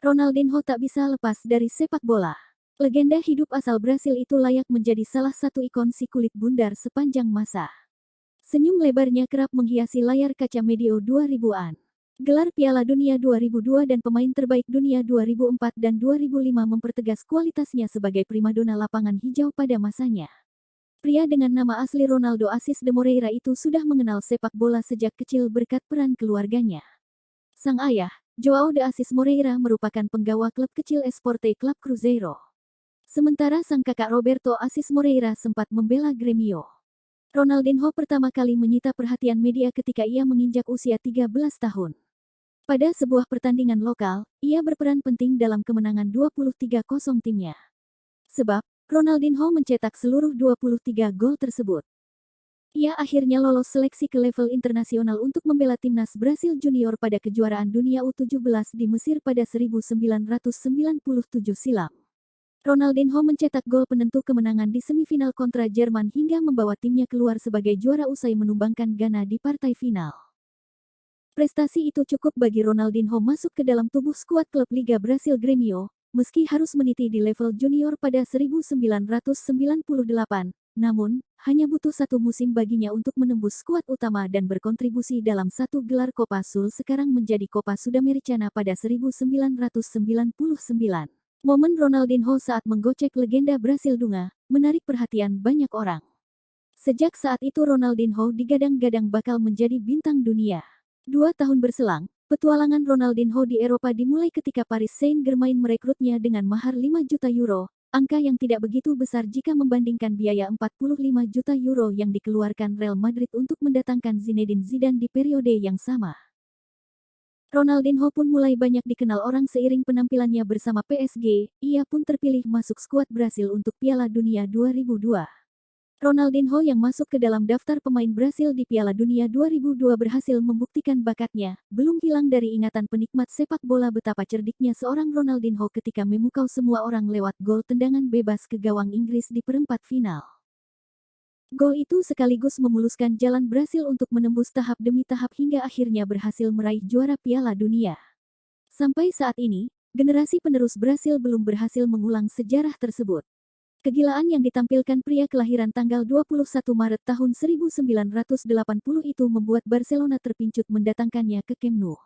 Ronaldinho tak bisa lepas dari sepak bola. Legenda hidup asal Brasil itu layak menjadi salah satu ikon si kulit bundar sepanjang masa. Senyum lebarnya kerap menghiasi layar kaca medio 2000-an. Gelar Piala Dunia 2002 dan pemain terbaik dunia 2004 dan 2005 mempertegas kualitasnya sebagai primadona lapangan hijau pada masanya. Pria dengan nama asli Ronaldo Assis de Moreira itu sudah mengenal sepak bola sejak kecil berkat peran keluarganya. Sang ayah, João de Assis Moreira merupakan penggawa klub kecil Esporte Clube Cruzeiro. Sementara sang kakak Roberto Assis Moreira sempat membela Grêmio. Ronaldinho pertama kali menyita perhatian media ketika ia menginjak usia 13 tahun. Pada sebuah pertandingan lokal, ia berperan penting dalam kemenangan 23-0 timnya. Sebab, Ronaldinho mencetak seluruh 23 gol tersebut. Ia akhirnya lolos seleksi ke level internasional untuk membela timnas Brasil Junior pada kejuaraan dunia U17 di Mesir pada 1997 silam. Ronaldinho mencetak gol penentu kemenangan di semifinal kontra Jerman hingga membawa timnya keluar sebagai juara usai menumbangkan Ghana di partai final. Prestasi itu cukup bagi Ronaldinho masuk ke dalam tubuh skuad klub Liga Brasil Grêmio, meski harus meniti di level junior pada 1998, namun, hanya butuh satu musim baginya untuk menembus skuad utama dan berkontribusi dalam satu gelar Copa Sul sekarang menjadi Copa Sudamericana pada 1999. Momen Ronaldinho saat menggocek legenda Brasil Dunga, menarik perhatian banyak orang. Sejak saat itu Ronaldinho digadang-gadang bakal menjadi bintang dunia. 2 tahun berselang, petualangan Ronaldinho di Eropa dimulai ketika Paris Saint-Germain merekrutnya dengan mahar 5 juta euro, angka yang tidak begitu besar jika membandingkan biaya 45 juta euro yang dikeluarkan Real Madrid untuk mendatangkan Zinedine Zidane di periode yang sama. Ronaldinho pun mulai banyak dikenal orang seiring penampilannya bersama PSG, ia pun terpilih masuk skuad Brasil untuk Piala Dunia 2002. Ronaldinho yang masuk ke dalam daftar pemain Brasil di Piala Dunia 2002 berhasil membuktikan bakatnya, belum hilang dari ingatan penikmat sepak bola betapa cerdiknya seorang Ronaldinho ketika memukau semua orang lewat gol tendangan bebas ke gawang Inggris di perempat final. Gol itu sekaligus memuluskan jalan Brasil untuk menembus tahap demi tahap hingga akhirnya berhasil meraih juara Piala Dunia. Sampai saat ini, generasi penerus Brasil belum berhasil mengulang sejarah tersebut. Kegilaan yang ditampilkan pria kelahiran tanggal 21 Maret tahun 1980 itu membuat Barcelona terpincut mendatangkannya ke Camp Nou.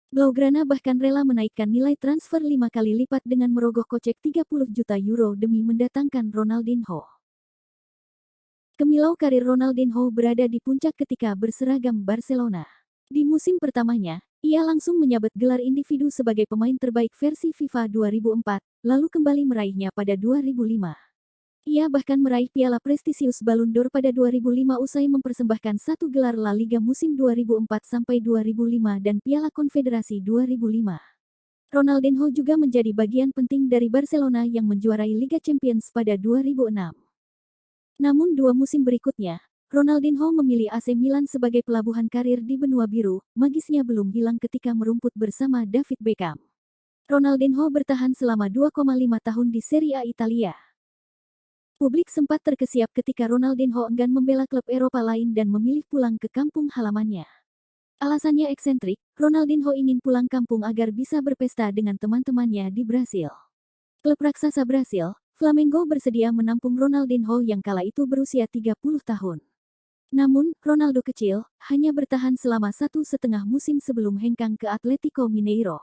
Blaugrana bahkan rela menaikkan nilai transfer 5 kali lipat dengan merogoh kocek 30 juta euro demi mendatangkan Ronaldinho. Kemilau karir Ronaldinho berada di puncak ketika berseragam Barcelona. Di musim pertamanya, ia langsung menyabet gelar individu sebagai pemain terbaik versi FIFA 2004, lalu kembali meraihnya pada 2005. Ia bahkan meraih piala prestisius Ballon d'Or pada 2005 usai mempersembahkan satu gelar La Liga musim 2004-2005 dan Piala Konfederasi 2005. Ronaldinho juga menjadi bagian penting dari Barcelona yang menjuarai Liga Champions pada 2006. Namun 2 musim berikutnya, Ronaldinho memilih AC Milan sebagai pelabuhan karir di benua biru, magisnya belum hilang ketika merumput bersama David Beckham. Ronaldinho bertahan selama 2,5 tahun di Serie A Italia. Publik sempat terkesiap ketika Ronaldinho enggan membela klub Eropa lain dan memilih pulang ke kampung halamannya. Alasannya eksentrik, Ronaldinho ingin pulang kampung agar bisa berpesta dengan teman-temannya di Brasil. Klub raksasa Brasil, Flamengo bersedia menampung Ronaldinho yang kala itu berusia 30 tahun. Namun, Ronaldo kecil, hanya bertahan selama 1,5 musim sebelum hengkang ke Atlético Mineiro.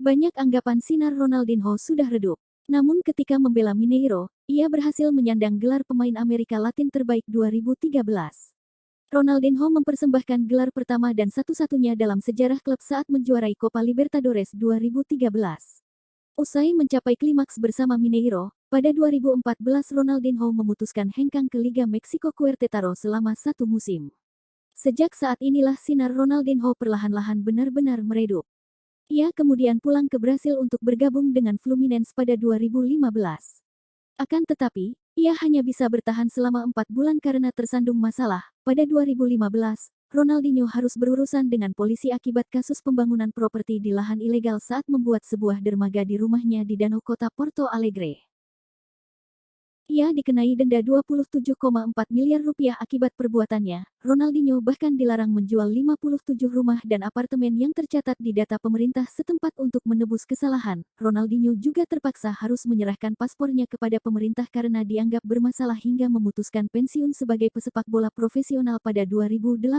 Banyak anggapan sinar Ronaldinho sudah redup. Namun ketika membela Mineiro, ia berhasil menyandang gelar pemain Amerika Latin terbaik 2013. Ronaldinho mempersembahkan gelar pertama dan satu-satunya dalam sejarah klub saat menjuarai Copa Libertadores 2013. Usai mencapai klimaks bersama Mineiro, pada 2014 Ronaldinho memutuskan hengkang ke Liga Meksiko Querétaro selama 1 musim. Sejak saat inilah sinar Ronaldinho perlahan-lahan benar-benar meredup. Ia kemudian pulang ke Brasil untuk bergabung dengan Fluminense pada 2015. Akan tetapi, ia hanya bisa bertahan selama 4 bulan karena tersandung masalah. Pada 2015, Ronaldinho harus berurusan dengan polisi akibat kasus pembangunan properti di lahan ilegal saat membuat sebuah dermaga di rumahnya di danau kota Porto Alegre. Ia dikenai denda 27,4 miliar rupiah akibat perbuatannya. Ronaldinho bahkan dilarang menjual 57 rumah dan apartemen yang tercatat di data pemerintah setempat untuk menebus kesalahan. Ronaldinho juga terpaksa harus menyerahkan paspornya kepada pemerintah karena dianggap bermasalah hingga memutuskan pensiun sebagai pesepak bola profesional pada 2018.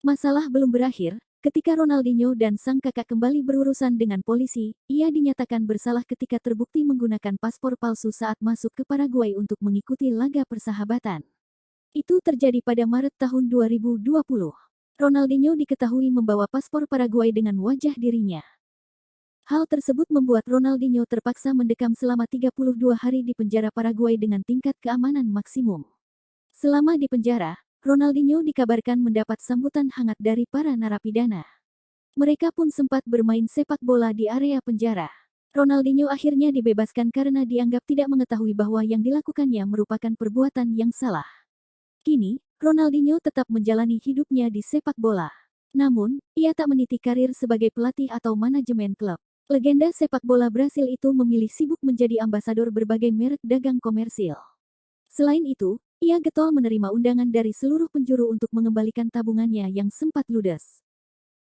Masalah belum berakhir. Ketika Ronaldinho dan sang kakak kembali berurusan dengan polisi, ia dinyatakan bersalah ketika terbukti menggunakan paspor palsu saat masuk ke Paraguay untuk mengikuti laga persahabatan. Itu terjadi pada Maret tahun 2020. Ronaldinho diketahui membawa paspor Paraguay dengan wajah dirinya. Hal tersebut membuat Ronaldinho terpaksa mendekam selama 32 hari di penjara Paraguay dengan tingkat keamanan maksimum. Selama di penjara, Ronaldinho dikabarkan mendapat sambutan hangat dari para narapidana. Mereka pun sempat bermain sepak bola di area penjara. Ronaldinho akhirnya dibebaskan karena dianggap tidak mengetahui bahwa yang dilakukannya merupakan perbuatan yang salah. Kini, Ronaldinho tetap menjalani hidupnya di sepak bola. Namun, ia tak meniti karir sebagai pelatih atau manajemen klub. Legenda sepak bola Brasil itu memilih sibuk menjadi ambasador berbagai merek dagang komersil. Selain itu, ia getol menerima undangan dari seluruh penjuru untuk mengembalikan tabungannya yang sempat ludes.